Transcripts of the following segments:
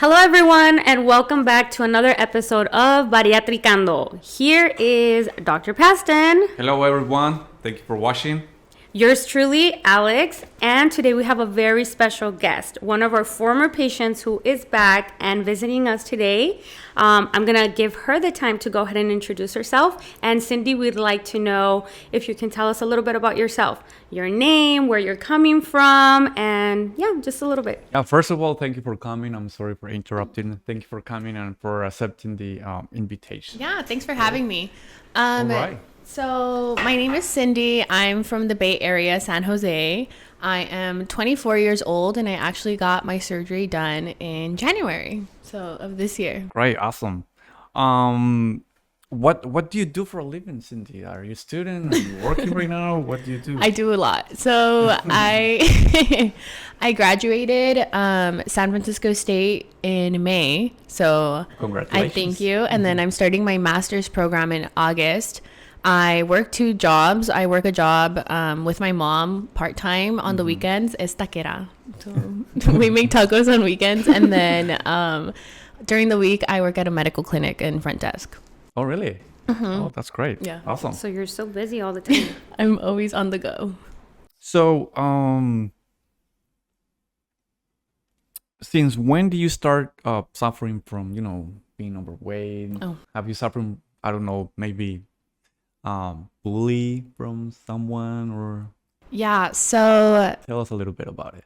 Hello, everyone, and welcome back to another episode of Bariatricando. Here is Dr. Paston. Hello, everyone. Thank you for watching. Yours truly, Alex, and today we have a very special guest, one of our former patients who is back and visiting us today. I'm going to give her the time to go ahead and introduce herself. And Cindy, we'd like to know if you can tell us a little bit about yourself, your name, where you're coming from, and yeah, just a little bit. First of all, thank you for coming. I'm sorry for interrupting. Thank you for coming and for accepting the invitation. Yeah, thanks for having me. All right. So my name is Cindy. I'm from the Bay Area, San Jose. I am 24 years old, and I actually got my surgery done in January of this year. Great, awesome. What do you do for a living, Cindy? Are you a student? Are you working right now? What do you do? I do a lot. So I graduated San Francisco State in May. So Congratulations. I thank you. And then I'm starting my master's program in August. I work two jobs. I work a job with my mom part-time on the weekends. Es taquera. So we make tacos on weekends. And then during the week, I work at a medical clinic in front desk. Oh, really? Mm-hmm. Oh, that's great. Yeah. Awesome. So you're so busy all the time. I'm always on the go. So, since when do you start suffering from, being overweight? Oh. Have you suffered, I don't know, maybe bully from someone, or Yeah, so tell us a little bit about it.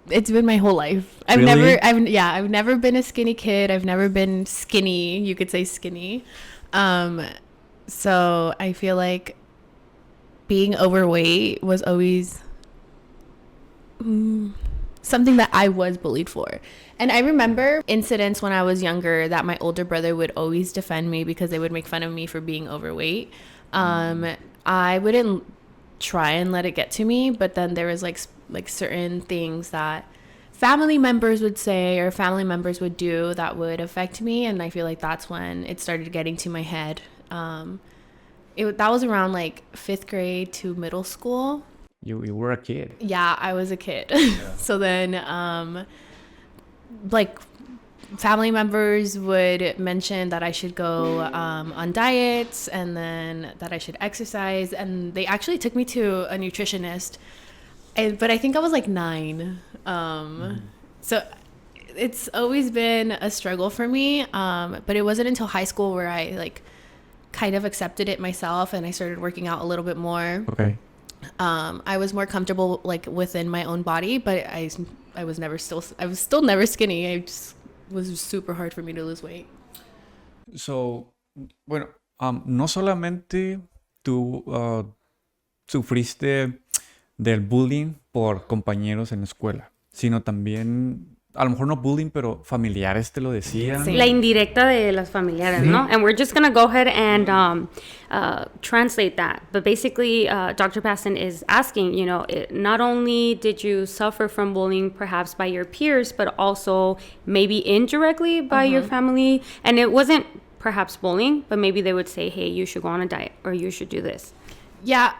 it's been my whole life. I've Really? never been a skinny kid. I've never been skinny. You could say skinny. So I feel like being overweight was always something that I was bullied for. And I remember incidents when I was younger that my older brother would always defend me because they would make fun of me for being overweight. I wouldn't try and let it get to me, but then there was like certain things that family members would say or family members would do that would affect me, and I feel like that's when it started getting to my head. That was around like 5th grade to middle school. You were a kid. Yeah, I was a kid. So then like family members would mention that I should go on diets and then that I should exercise, and they actually took me to a nutritionist, but I think I was like 9. So it's always been a struggle for me, but it wasn't until high school where I like kind of accepted it myself and I started working out a little bit more. Okay. I was more comfortable like within my own body, but I was still never skinny. It just was super hard for me to lose weight. So, bueno, no solamente tú sufriste del bullying por compañeros en la escuela, sino también, a lo mejor no bullying, pero familiares te lo decían. Sí. La indirecta de las familiares, ¿no? And we're just going to go ahead and translate that. But basically, Dr. Paston is asking, not only did you suffer from bullying perhaps by your peers, but also maybe indirectly by your family. And it wasn't perhaps bullying, but maybe they would say, hey, you should go on a diet or you should do this. Yeah.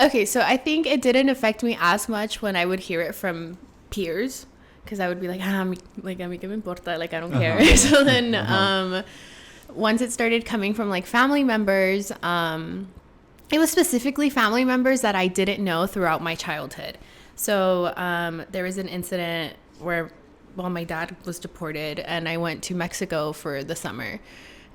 Okay, so I think it didn't affect me as much when I would hear it from peers. Because I would be like, a mí que me importa, like I don't care. So then once it started coming from like family members, it was specifically family members that I didn't know throughout my childhood. So there was an incident where, my dad was deported and I went to Mexico for the summer.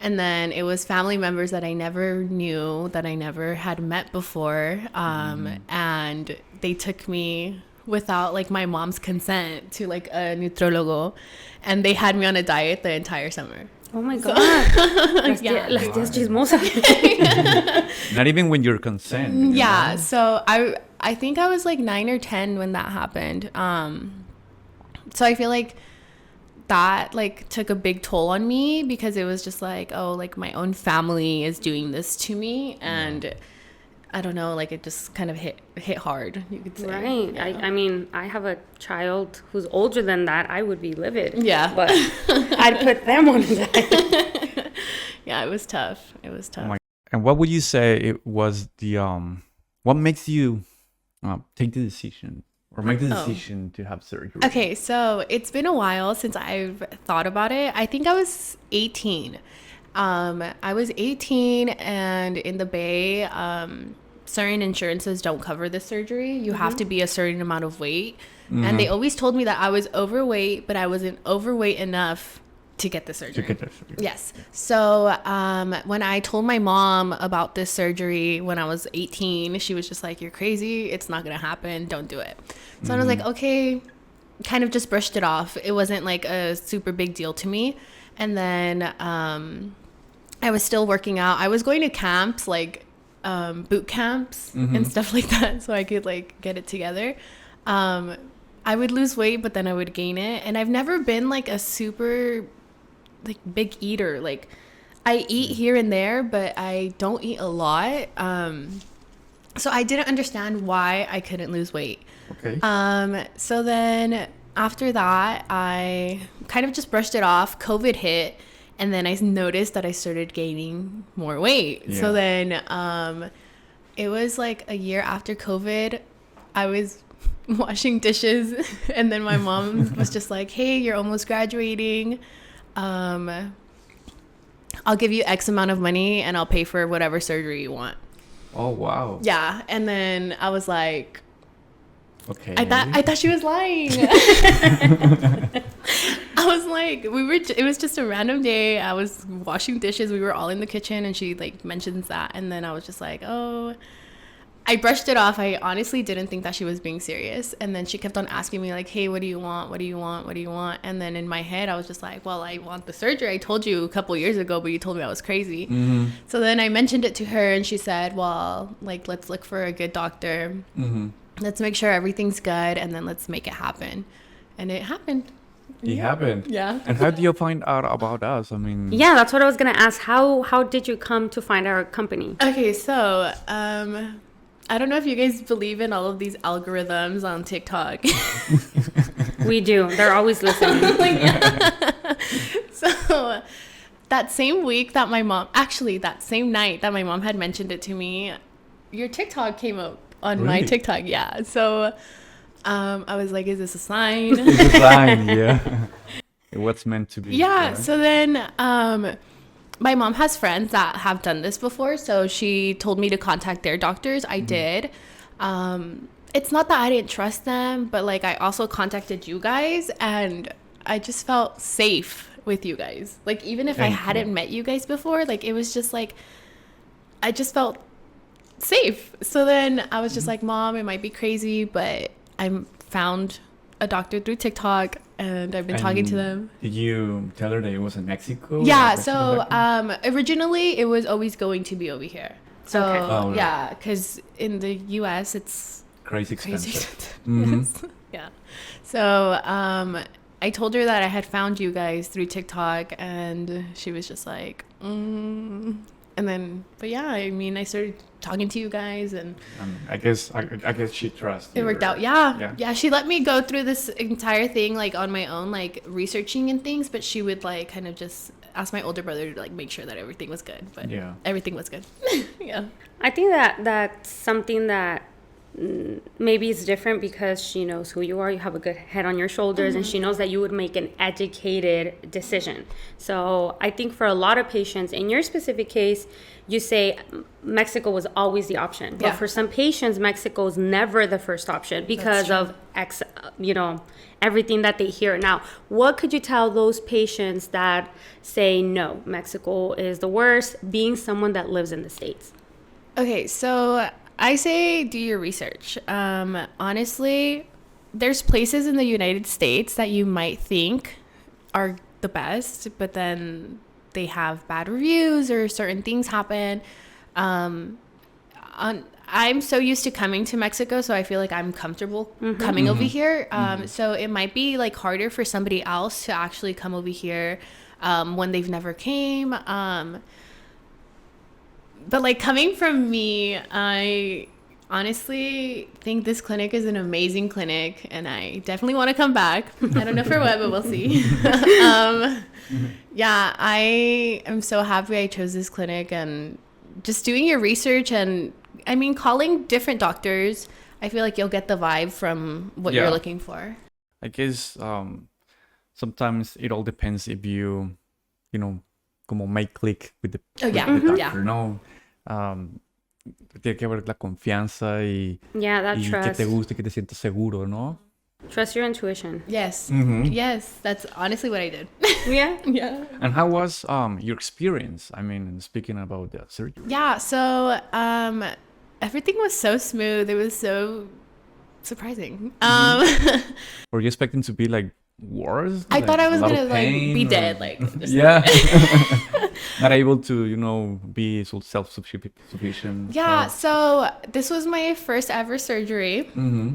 And then it was family members that I never knew, that I never had met before. And they took me without like my mom's consent to like a nutriólogo, and they had me on a diet the entire summer. Oh my God. Las tías chismosas. Not even with your consent. Yeah, so I think I was like 9 or 10 when that happened. So I feel like that like took a big toll on me because it was just like, oh, like my own family is doing this to me, and I don't know, like it just kind of hit hard, you could say. Right. Yeah. I mean, I have a child who's older than that. I would be livid. Yeah. But I'd put them on that. Yeah, it was tough. And what would you say it was the what makes you take the decision or make the decision to have surgery? Okay, so it's been a while since I've thought about it. I think I was 18. I was 18, and in the Bay, certain insurances don't cover this surgery. You have to be a certain amount of weight. And they always told me that I was overweight, but I wasn't overweight enough to get the surgery. Yes. So when I told my mom about this surgery when I was 18, she was just like, "You're crazy. It's not going to happen. Don't do it." So I was like, okay, kind of just brushed it off. It wasn't like a super big deal to me. And then I was still working out. I was going to camps, like boot camps and stuff like that, so I could like get it together. I would lose weight, but then I would gain it. And I've never been like a super like big eater. Like I eat here and there, but I don't eat a lot. So I didn't understand why I couldn't lose weight. Okay. So then after that, I kind of just brushed it off. COVID hit, and then I noticed that I started gaining more weight. Yeah. So then it was like a year after COVID, I was washing dishes, and then my mom was just like, "Hey, you're almost graduating. I'll give you X amount of money, and I'll pay for whatever surgery you want." Oh, wow. Yeah, and then I was like, Okay. I thought she was lying. I was like, it was just a random day. I was washing dishes. We were all in the kitchen, and she like mentions that, and then I was just like, oh. I brushed it off. I honestly didn't think that she was being serious. And then she kept on asking me like, "Hey, what do you want? What do you want? What do you want?" And then in my head, I was just like, "Well, I want the surgery. I told you a couple years ago, but you told me I was crazy." So then I mentioned it to her, and she said, "Well, like, let's look for a good doctor. Let's make sure everything's good, and then let's make it happen." And it happened. It happened. Yeah. And how do you find out about us? I mean... Yeah, that's what I was going to ask. How did you come to find our company? Okay, so I don't know if you guys believe in all of these algorithms on TikTok. We do. They're always listening. So that same week that that same night that my mom had mentioned it to me, your TikTok came up on my TikTok. Yeah. So I was like, is this a sign? It's a sign, yeah. What's meant to be. Yeah. So then my mom has friends that have done this before, so she told me to contact their doctors. I did. It's not that I didn't trust them, but like I also contacted you guys, and I just felt safe with you guys. Like even if I hadn't met you guys before, like it was just like I just felt safe. So then I was just like, "Mom, it might be crazy, but I found a doctor through TikTok, and I've been talking to them." Did you tell her that it was in Mexico? Yeah, so originally it was always going to be over here. So Okay. yeah, because in the US it's Crazy expensive. Yes. Yeah. So I told her that I had found you guys through TikTok, and she was just like, And then, but yeah, I mean, I started talking to you guys, and I guess she trusts you. it worked out. Yeah. She let me go through this entire thing like on my own, like researching and things, but she would like kind of just ask my older brother to like make sure that everything was good. But everything was good. Yeah. I think that that's something that maybe it's different because she knows who you are. You have a good head on your shoulders, and she knows that you would make an educated decision. So I think for a lot of patients, in your specific case, you say Mexico was always the option. But for some patients, Mexico is never the first option because of everything that they hear. Now, what could you tell those patients that say, no, Mexico is the worst, being someone that lives in the States? Okay, so I say do your research. Honestly, there's places in the United States that you might think are the best, but then they have bad reviews or certain things happen. I'm so used to coming to Mexico, so I feel like I'm comfortable coming over here. So it might be like harder for somebody else to actually come over here when they've never came. But like coming from me, I honestly think this clinic is an amazing clinic, and I definitely want to come back. I don't know for what, but we'll see. Yeah, I am so happy I chose this clinic, and just doing your research, and I mean calling different doctors. I feel like you'll get the vibe from what Yeah. you're looking for. I guess sometimes it all depends if you know, como make click with the, Oh, yeah. with the Mhm. doctor, Yeah. ¿no? Tiene que haber la confianza y that que trust. te guste, que te sientas seguro, ¿no? Trust your intuition. Yes. Mhm. Yes. That's honestly what I did. Yeah. Yeah. And how was your experience? I mean, speaking about the surgery. Yeah. So everything was so smooth. It was so surprising. Were you expecting to be like worse? I Like, thought I was a lot gonna of like pain, be or- dead. Like just- Yeah. Not able to, you know, be so self-sufficient. Yeah. So this was my first ever surgery. Mm-hmm.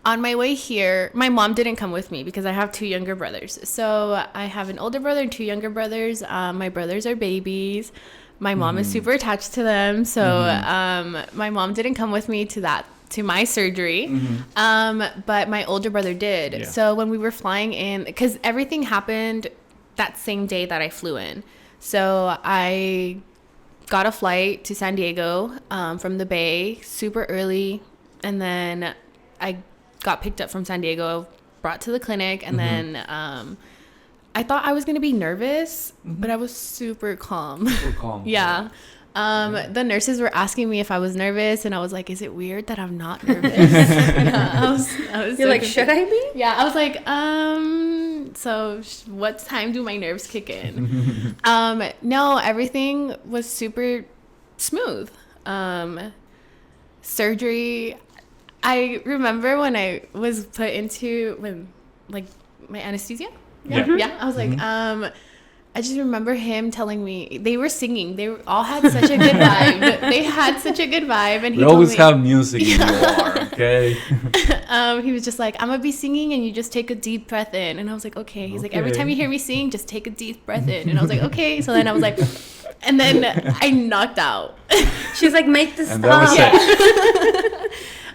On my way here, my mom didn't come with me because I have two younger brothers. So I have an older brother and two younger brothers. My brothers are babies. My mom is super attached to them. So my mom didn't come with me to my surgery. But my older brother did. Yeah. So when we were flying in, because everything happened that same day that I flew in. So I got a flight to San Diego from the Bay super early. And then I got picked up from San Diego, brought to the clinic, and then I thought I was gonna be nervous, but I was super calm. Calm. Yeah. The nurses were asking me if I was nervous, and I was like, "Is it weird that I'm not nervous?" Yeah, I was You're so like, confused. should I be? Yeah, I was like, so what time do my nerves kick in? No, everything was super smooth. Surgery, I remember when I was put into my anesthesia. Yeah. I was like, I just remember him telling me they were singing. They all had such a good vibe. They had such a good vibe, and he We told always me, have music in the war, okay? he was just like, I'm gonna be singing, and you just take a deep breath in. And I was like, okay. He's like, every time you hear me sing, just take a deep breath in. And I was like, okay. So then I was like, and then I knocked out. She's like, make this And that was stop. it.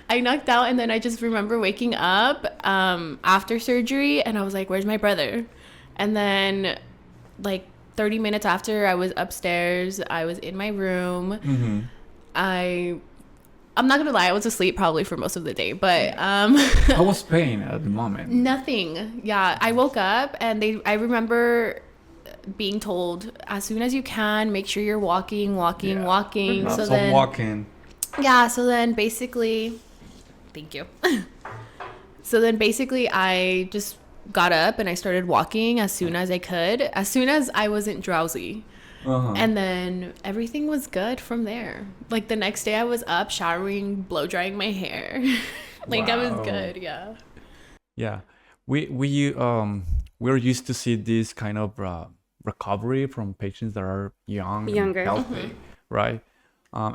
I knocked out, and then I just remember waking up after surgery, and I was like, where's my brother? And then like 30 minutes after, I was upstairs. I was in my room. I'm not gonna lie, I was asleep probably for most of the day, but How was pain at the moment? nothing. Yeah, I woke up, and I remember being told, as soon as you can, make sure you're walking. So then walking. yeah, so then basically, thank you. So then basically I just got up and I started walking as soon as I could, as soon as I wasn't drowsy. And then everything was good from there. Like the next day I was up showering, blow drying my hair. Like I was Wow. good, yeah. Yeah, we're used to see this kind of recovery from patients that are young, and Younger. healthy, right?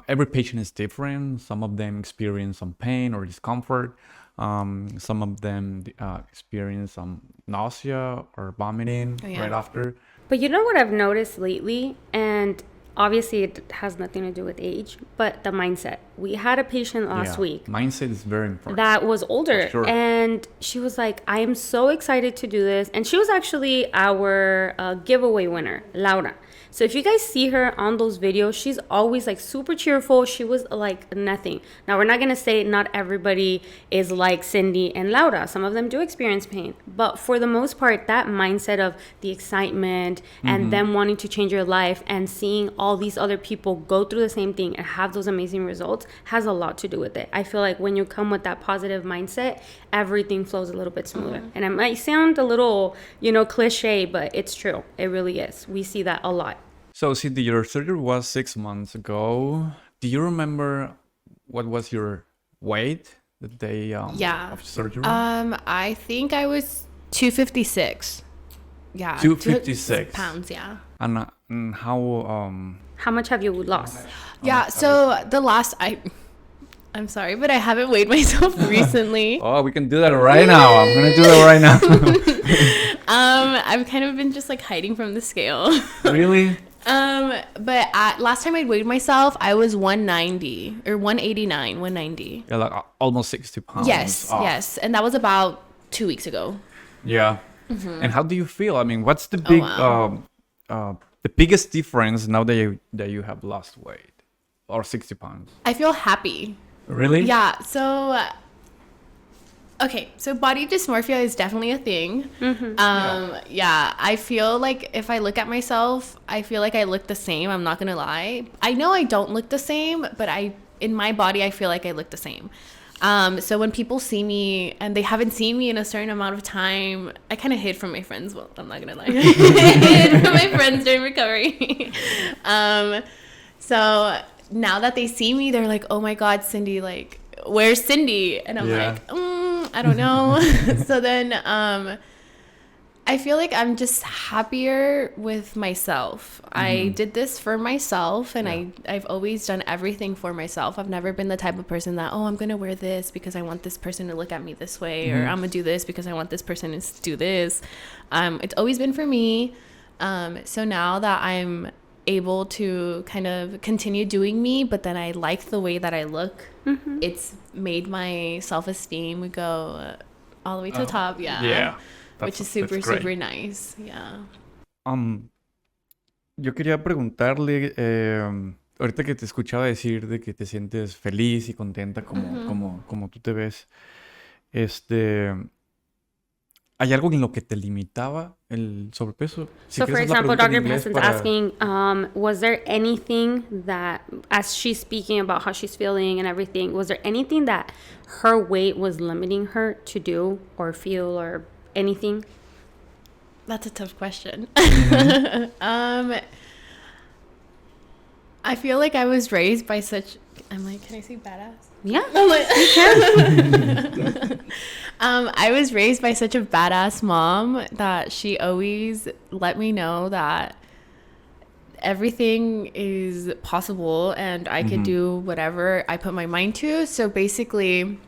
Every patient is different. Some of them experience some pain or discomfort. Some of them experience some nausea or vomiting Oh, yeah. right after. But you know what I've noticed lately, and obviously it has nothing to do with age, but the mindset. We had a patient last Yeah, week mindset is very important. that was older, For sure. and she was like, I am so excited to do this. And she was actually our giveaway winner, Laura. So if you guys see her on those videos, she's always like super cheerful. She was like nothing. Now, we're not going to say not everybody is like Cindy and Laura. Some of them do experience pain. But for the most part, that mindset of the excitement and them wanting to change your life and seeing all these other people go through the same thing and have those amazing results has a lot to do with it. I feel like when you come with that positive mindset, everything flows a little bit smoother. And it might sound a little, cliche, but it's true. It really is. We see that a lot. So, Cindy, your surgery was 6 months ago. Do you remember what was your weight the day Yeah. of surgery? I think I was 256. Yeah. 256 pounds, yeah. and how How much have you lost? Yeah, so the last I'm sorry, but I haven't weighed myself recently. Oh, we can do that right now. I'm gonna do that right now. I've kind of been just like hiding from the scale. Really? But last time I weighed myself, I was 190 or 189, 190. Yeah, like almost 60 pounds. Yes, off. yes, and that was about 2 weeks ago. Yeah. And how do you feel? I mean, what's the big wow. the biggest difference now that you have lost weight or 60 pounds? I feel happy. Really? Yeah, so Okay, so body dysmorphia is definitely a thing. Yeah, I feel like if I look at myself, I feel like I look the same. I'm not gonna lie. I know I don't look the same, but in my body, I feel like I look the same. So when people see me and they haven't seen me in a certain amount of time, I kind of hid from my friends. Well, I'm not gonna lie, I hid from my friends during recovery. So now that they see me, they're like, "Oh my God, Cindy! Like, where's Cindy?" And I'm like, I don't know. So then I feel like I'm just happier with myself. I did this for myself, and I've always done everything for myself. I've never been the type of person that, I'm going to wear this because I want this person to look at me this way, or I'm going to do this because I want this person to do this. It's always been for me. So now that I'm able to kind of continue doing me, but then I like the way that I look, it's made my self-esteem go all the way to the top. Which is super nice. Yo quería preguntarle, ahorita que te escuchaba decir de que te sientes feliz y contenta como tú te ves, ¿hay algo en lo que te limitaba el sobrepeso? Si So, for quieres, haz la example, pregunta en Dr. inglés Peston's para- asking, was there anything that, as she's speaking about how she's feeling and everything, was there anything that her weight was limiting her to do or feel or anything? That's a tough question. I feel like I was raised by such... I'm like, can I say badass? Yeah. I'm like, I was raised by such a badass mom that she always let me know that everything is possible and I could do whatever I put my mind to. So basically,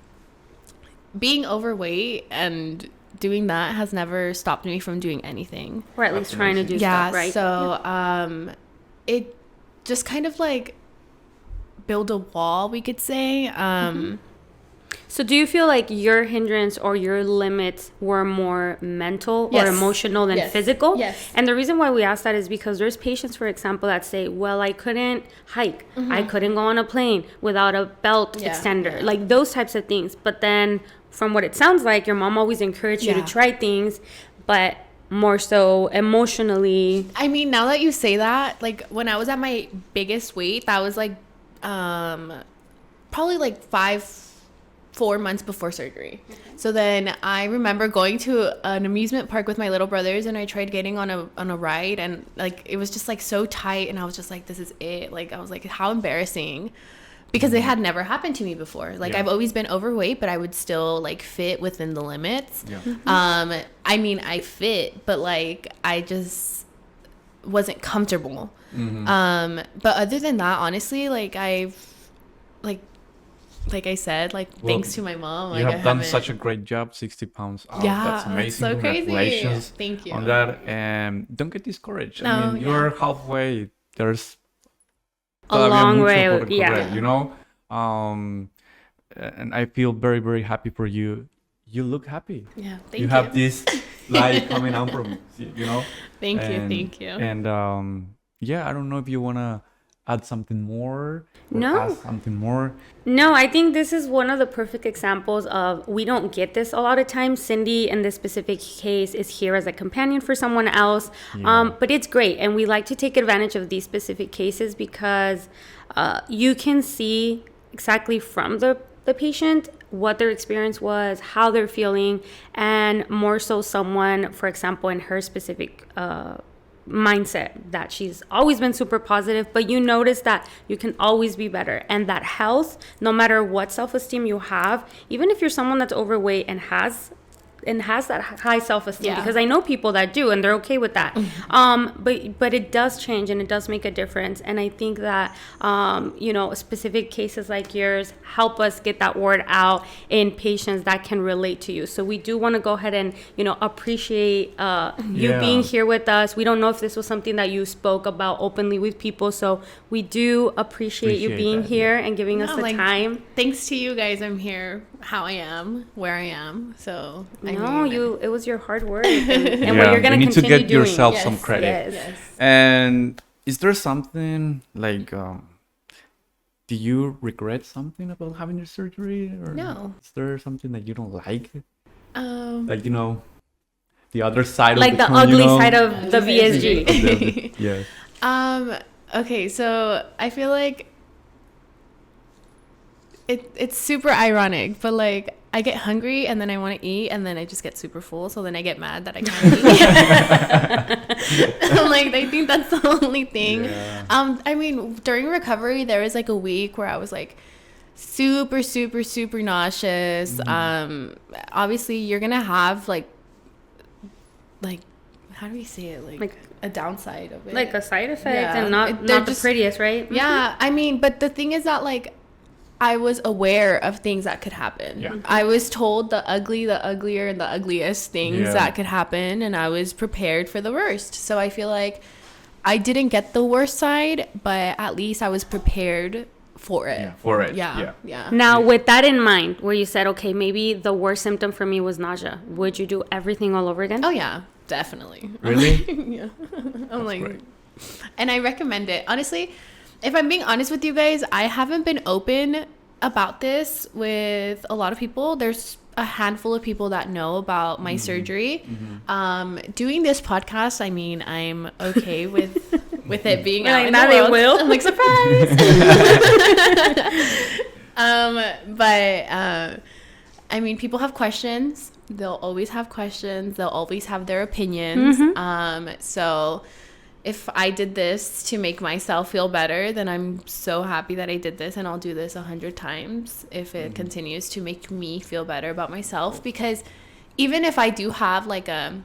being overweight and doing that has never stopped me from doing anything. Or at least trying to do Yeah, stuff, right? so it just kind of like build a wall, we could say. So do you feel like your hindrance or your limits were more mental or Yes. emotional than Yes. physical? Yes. And the reason why we ask that is because there's patients, for example, that say, well, I couldn't hike. I couldn't go on a plane without a belt Yeah. extender. Yeah. Like those types of things. But then from what it sounds like, your mom always encouraged you to Yeah. try things, but more so emotionally. I mean, now that you say that, like when I was at my biggest weight, that was like probably like 4 months before surgery. So then I remember going to an amusement park with my little brothers, and I tried getting on a ride, and like it was just like so tight, and I was just like, this is it. Like I was like, how embarrassing, because it had never happened to me before. Like I've always been overweight, but I would still like fit within the limits. I mean, I fit, but like I just wasn't comfortable. But other than that, honestly, like I've like I said, like Well, thanks to my mom, You like have I done haven't- such a great job, 60 pounds out. Yeah, That's amazing. so crazy. Congratulations Thank you. on that. And don't get discouraged. No, I mean, you're halfway. There's A todavía long mucho way, por yeah. recorrer, you know? And I feel very, very happy for you. You look happy. Yeah, thank You have this light coming out from you know? Thank And- you. And yeah, I don't know if you want to add something more. Or No. ask something more. No, I think this is one of the perfect examples of we don't get this a lot of times. Cindy, in this specific case, is here as a companion for someone else. Yeah. But it's great. And we like to take advantage of these specific cases because you can see exactly from the patient what their experience was, how they're feeling, and more so someone, for example, in her specific mindset that she's always been super positive, but you notice that you can always be better, and that health, no matter what self-esteem you have, even if you're someone that's overweight and has that high self-esteem, Yeah. because I know people that do and they're okay with that. But it does change and it does make a difference. And I think that specific cases like yours help us get that word out in patients that can relate to you. So we do want to go ahead and appreciate you Yeah. being here with us. We don't know if this was something that you spoke about openly with people, so we do appreciate you Appreciate being that, here and giving us No, the like, time. Thanks to you guys, I'm here how I am, where I am. So It was your hard work and Yeah, what you're going you to need to continue get doing. yourself Yes, some credit. Yes. Yes. And is there something like do you regret something about having your surgery? Or No. Is there something that you don't like? Um, Like, the other side Like of the the coin, ugly side of the VSG. Yes. okay, so I feel like it's super ironic, but like I get hungry and then I want to eat and then I just get super full, so then I get mad that I can't eat. I'm like, I think that's the only thing. Yeah. I mean, during recovery there was like a week where I was like super nauseous. Obviously you're gonna have like how do we say it, like a downside of it, Like a side effect, Yeah. and not the prettiest, right? Yeah, I mean, but the thing is that like I was aware of things that could happen. Yeah. I was told the uglier, and the ugliest things Yeah. that could happen, and I was prepared for the worst. So I feel like I didn't get the worst side, but at least I was prepared for it. Yeah, for it. Yeah. Now, with that in mind, where you said, okay, maybe the worst symptom for me was nausea, would you do everything all over again? Oh yeah, definitely. Really? Yeah. I'm like, great. and I recommend it. Honestly, if I'm being honest with you guys, I haven't been open about this with a lot of people. There's a handful of people that know about my surgery. Doing this podcast, I mean, I'm okay with it being out in now the they world. will. I'm like, surprise. I mean, people have questions. They'll always have questions. They'll always have their opinions. So if I did this to make myself feel better, then I'm so happy that I did this, and I'll do this 100 times if it continues to make me feel better about myself. Because even if I do have like a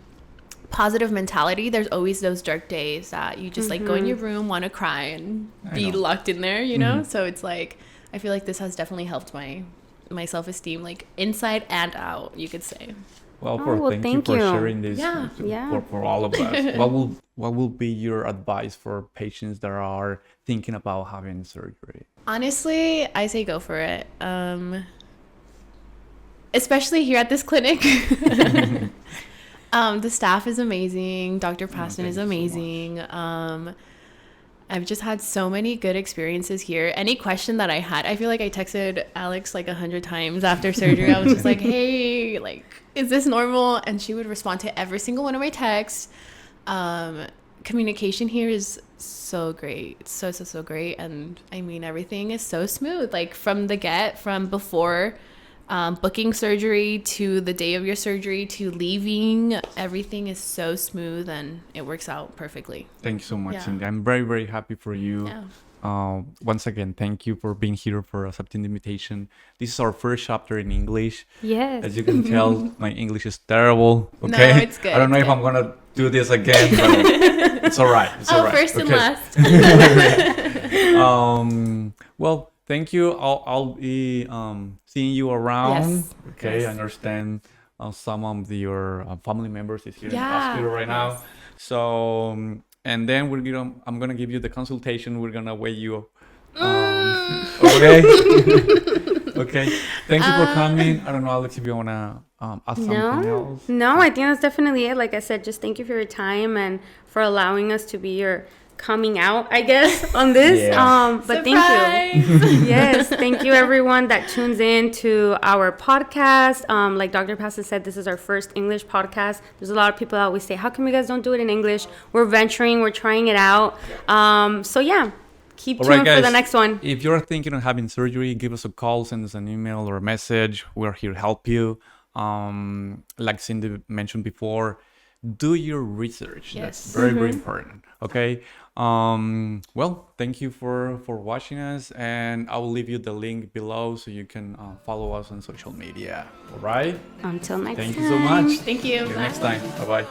positive mentality, there's always those dark days that you just like go in your room, want to cry, and be locked in there, you know? So it's like, I feel like this has definitely helped my self-esteem, like inside and out, you could say. Well, thank you for you. sharing this Yeah. For all of us. What will be your advice for patients that are thinking about having surgery? Honestly, I say go for it. Especially here at this clinic. The staff is amazing. Dr. Paston is amazing. I've just had so many good experiences here. Any question that I had, I feel like I texted Alex like 100 times after surgery. I was just like, hey, like, is this normal? And she would respond to every single one of my texts. Communication here is so great. It's so great. And I mean, everything is so smooth. Like from before booking surgery to the day of your surgery to leaving, everything is so smooth and it works out perfectly. Thank you so much, Yeah. Cindy. I'm very, very happy for you. Yeah. Once again, thank you for being here, for accepting the invitation. This is our first chapter in English. Yes. As you can tell, my English is terrible. Okay, No, it's good. I don't know It's if I'm gonna do this again, but it's all right. It's all right. First and Okay. last. Well, thank you. I'll be seeing you around. Yes. Okay, Yes. I understand some of your family members is here in the Yeah. hospital right now. Yes. So and then I'm gonna give you the consultation. We're gonna weigh you. Mm. Okay. Okay. Thank you for coming. I don't know, Alex, if you wanna ask something else. No, I think that's definitely it. Like I said, just thank you for your time and for allowing us to be your coming out, I guess, on this. Yeah. But thank you. Yes, thank you everyone that tunes in to our podcast. Like Dr. Pasta said, this is our first English podcast. There's a lot of people that always say, how come you guys don't do it in English? We're venturing, we're trying it out. So yeah, keep All tuned right, guys, for the next one. If you're thinking of having surgery, give us a call, send us an email or a message. We're here to help you. Like Cindy mentioned before, do your research. Yes. That's very, very important. Okay. Well, thank you for watching us, and I will leave you the link below so you can follow us on social media. All right. Until next time. Thank you so much. Thank you. See you next time. Bye bye.